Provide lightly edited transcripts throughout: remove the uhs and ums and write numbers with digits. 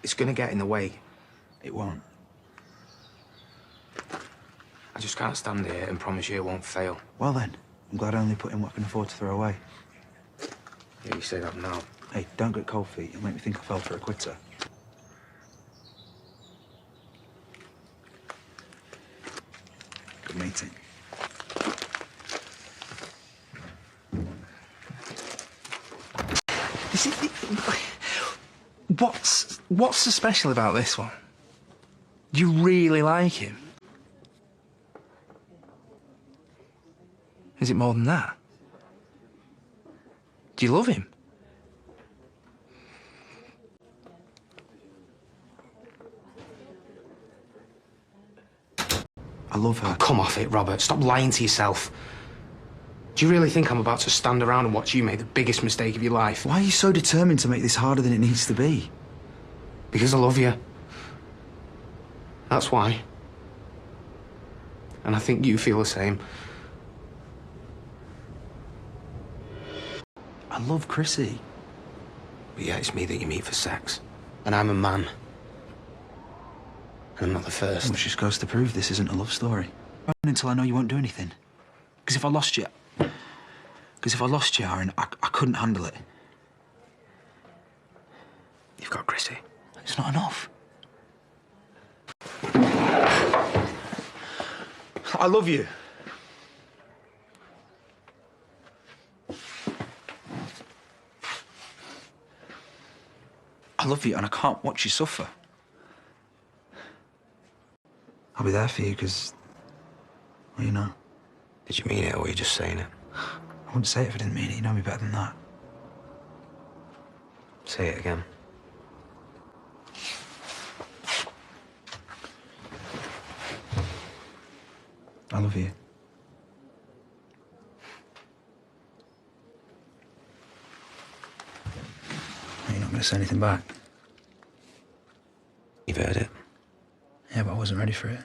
It's gonna get in the way. It won't. I just can't stand here and promise you it won't fail. Well then, I'm glad I only put in what I can afford to throw away. Yeah, you say that now. Hey, don't get cold feet. You'll make me think I fell for a quitter. Good meeting. What's so special about this one? Do you really like him? Is it more than that? Do you love him? I love her. Oh, come off it, Robert. Stop lying to yourself. Do you really think I'm about to stand around and watch you make the biggest mistake of your life? Why are you so determined to make this harder than it needs to be? Because I love you. That's why. And I think you feel the same. I love Chrissy. But yeah, it's me that you meet for sex. And I'm a man. And I'm not the first. Which just goes to prove this isn't a love story. Until I know you won't do anything. Because if I lost you, Aaron, I couldn't handle it. You've got Chrissy. It's not enough. I love you. I love you and I can't watch you suffer. I'll be there for you because, well, you know. Did you mean it or were you just saying it? I wouldn't say it if I didn't mean it. You know me better than that. Say it again. I love you. You're not going to say anything back? You've heard it. Yeah, but I wasn't ready for it.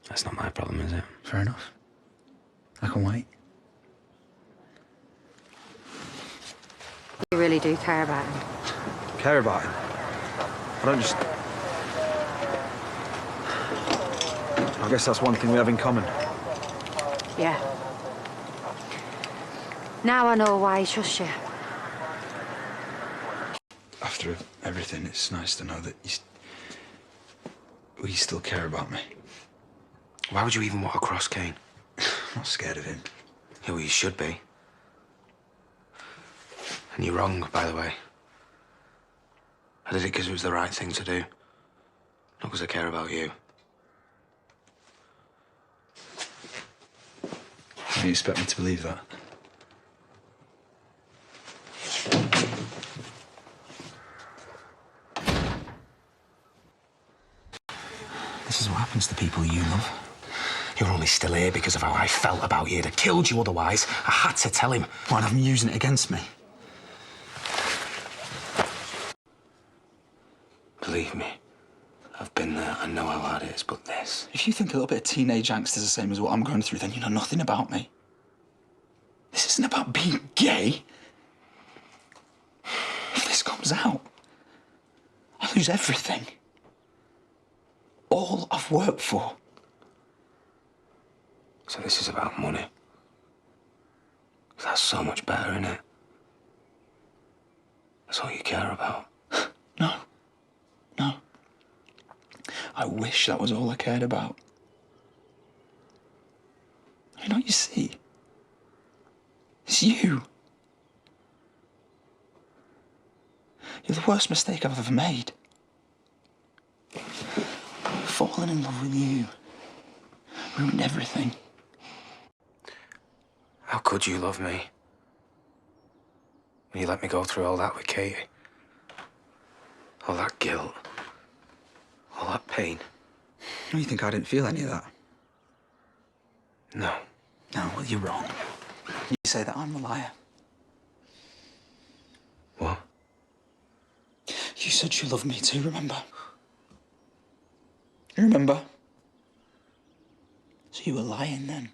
That's not my problem, is it? Fair enough. I can wait. You really do care about him. Care about him? I don't just... I guess that's one thing we have in common. Yeah. Now I know why he trusts you. After everything, it's nice to know that you still care about me. Why would you even walk across Kane? I'm not scared of him. Yeah, well, you should be. And you're wrong, by the way. I did it because it was the right thing to do. Not because I care about you. You expect me to believe that? This is what happens to people you love. You're only still here because of how I felt about you. I'd have killed you otherwise. I had to tell him. Why have him using it against me? Believe me, I've been there. I know how hard it is, but this... If you think a little bit of teenage angst is the same as what I'm going through, then you know nothing about me. This isn't about being gay. If this comes out, I lose everything. All I've worked for. So this is about money. 'Cause that's so much better, innit? That's all you care about. No. No. I wish that was all I cared about. You know, you see, it's you. You're the worst mistake I've ever made. Falling in love with you ruined everything. How could you love me? When you let me go through all that with Katie. All that guilt. All that pain. No, you think I didn't feel any of that? No. No, well, you're wrong. You say that I'm a liar. What? You said you loved me too, remember? You remember? So you were lying then.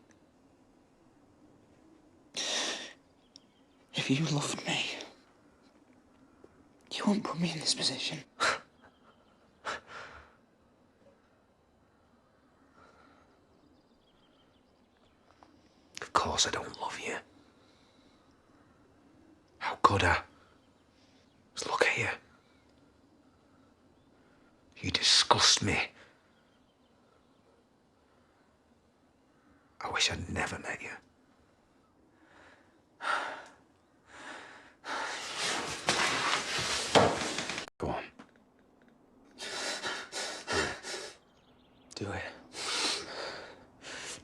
If you loved me, You won't put me in this position. Of course I don't love you. How could I? Just look at you. You disgust me. I wish I'd never met you. Go on. Do it.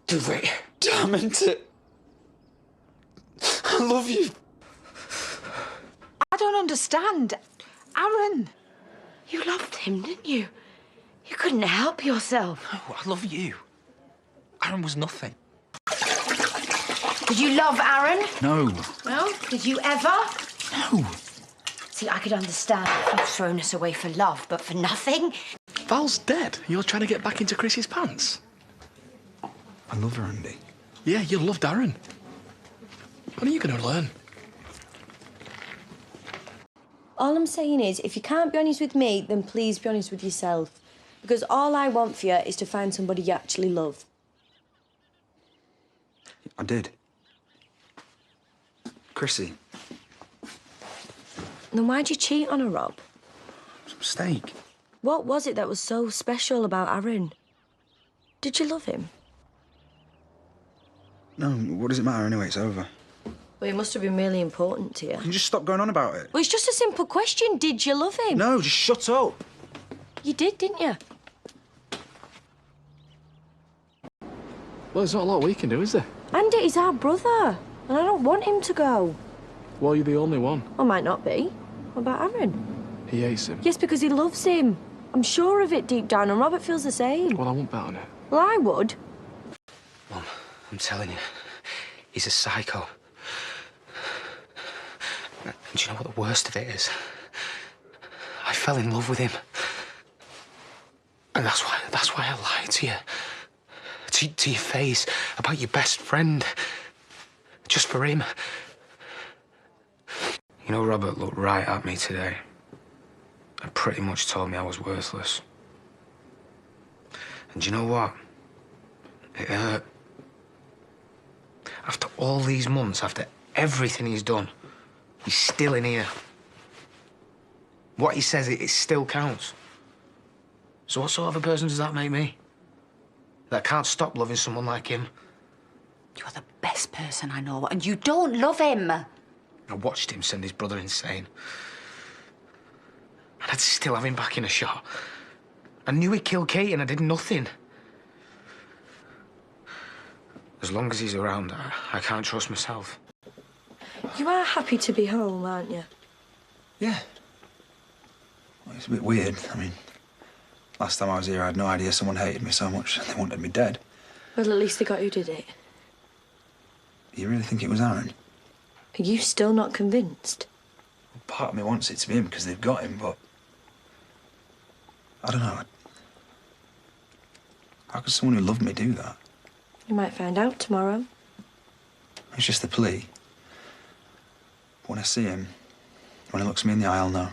Do it. Damn it. I love you. I don't understand. Aaron. You loved him, didn't you? You couldn't help yourself. Oh, I love you. Aaron was nothing. Did you love Aaron? No. No? Did you ever? No. See, I could understand if you'd thrown us away for love, but for nothing? Val's dead. You're trying to get back into Chris's pants. I love her, Andy. Yeah, you love Darren. When are you going to learn? All I'm saying is, if you can't be honest with me, then please be honest with yourself. Because all I want for you is to find somebody you actually love. I did. Chrissy. Then why'd you cheat on her, Rob? It's a mistake. What was it that was so special about Aaron? Did you love him? No, what does it matter anyway? It's over. Well, it must have been really important to you. You just stop going on about it. Well, it's just a simple question. Did you love him? No, just shut up. You did, didn't you? Well, there's not a lot we can do, is there? Andy, he's our brother. And I don't want him to go. Well, you're the only one. I might not be. What about Aaron? He hates him. Yes, because he loves him. I'm sure of it deep down, and Robert feels the same. Well, I won't bet on it. Well, I would. Mum, I'm telling you, he's a psycho. And do you know what the worst of it is? I fell in love with him. And that's why I lied to you. To your face about your best friend. Just for him. You know, Robert looked right at me today and pretty much told me I was worthless. And do you know what? It hurt. After all these months, after everything he's done, he's still in here. What he says, it still counts. So what sort of a person does that make me? That can't stop loving someone like him? You're the best person I know, and you don't love him. I watched him send his brother insane. And I'd still have him back in a shot. I knew he'd kill Kate and I did nothing. As long as he's around, I can't trust myself. You are happy to be home, aren't you? Yeah. Well, it's a bit weird. I mean, last time I was here, I had no idea someone hated me so much they wanted me dead. Well, at least they got who did it. You really think it was Aaron? Are you still not convinced? Part of me wants it to be him because they've got him, but I don't know. How could someone who loved me do that? You might find out tomorrow. It's just the plea. When I see him, when he looks me in the eye, I'll know.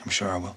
I'm sure I will.